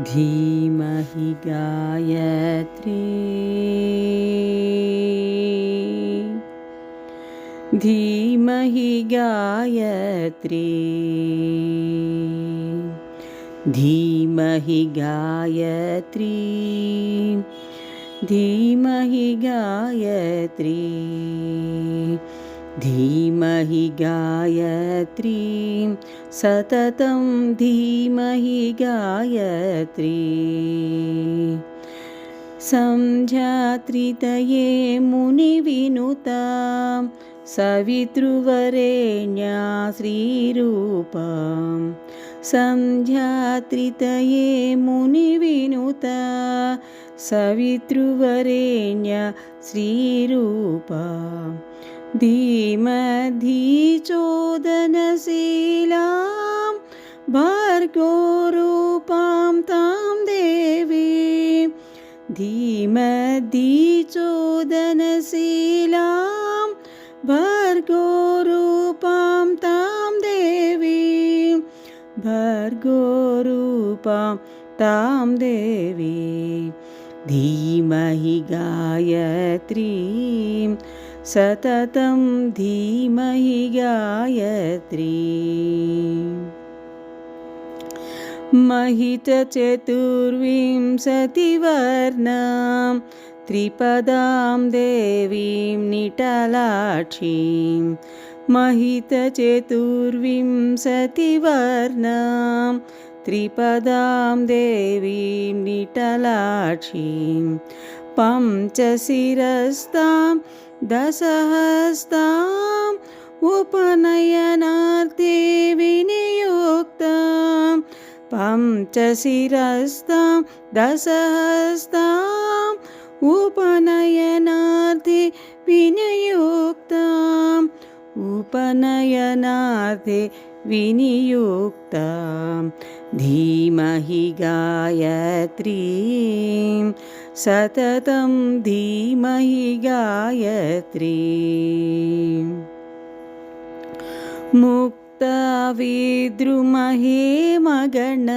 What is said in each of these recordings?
धीमहि गायत्री धीमहि गायत्री धीमहि गायत्री धीमहि गायत्री धीमहि गायत्री सततं धीमहि गायत्री संध्यात्रितये मुनिविनुता सवितृवरेण्या श्रीरूपा संध्यात्रितये मुनिविनुता सवितृवरेण्या श्रीरूपा धीमधीचोदनशीलां भर्गोरूपां तां देवीं धीमधीचोदनशीलां भर्गोरूपां तां देवीं भर्गोरूपां तां देवीं धीमहि गायत्रीं सततं धीमहि गायत्री महितचतुर्विंशतिवर्णां त्रिपदां देवीं निटलाक्षीं महितचतुर्विंशतिवर्णां त्रिपदां देवीं निटलाक्षीं पञ्चशिरस्तां दशहस्ताम् उपनयनार्थे विनियुक्तां पञ्चशिरस्तां दशहस्ताम् उपनयनार्थे विनियुक्ताम् उपनयनार्थे विनियुक्तां धीमहि गायत्रीं सततं धीमहि गायत्री मुक्ताविद्रुमहे मगण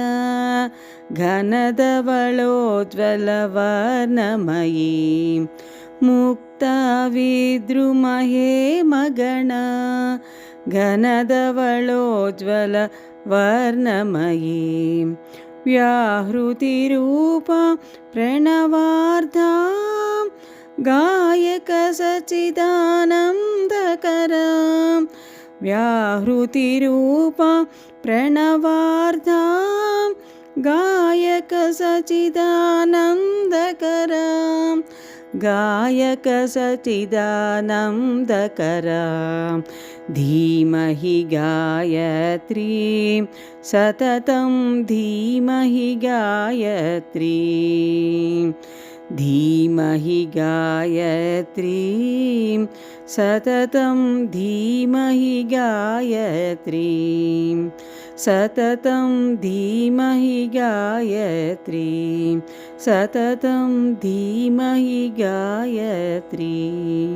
घनधवलोज्ज्वलवर्णमयीं मुक्ताविद्रुमहे मगण घनधवलोज्ज्वलवर्णमयीं व्याहृतिरूपां प्रणवार्धां गायकसच्चिदानन्दकरां व्याहृतिरूपां प्रणवार्धां गायकसच्चिदानन्दकरां गायकसच्चिदानन्दकरां धीमहि गायत्रीं सततं धीमहि गायत्रीं धीमहि गायत्रीं सततं धीमहि गायत्रीं सततं धीमहि गायत्रीं सततं धीमहि गायत्रीं।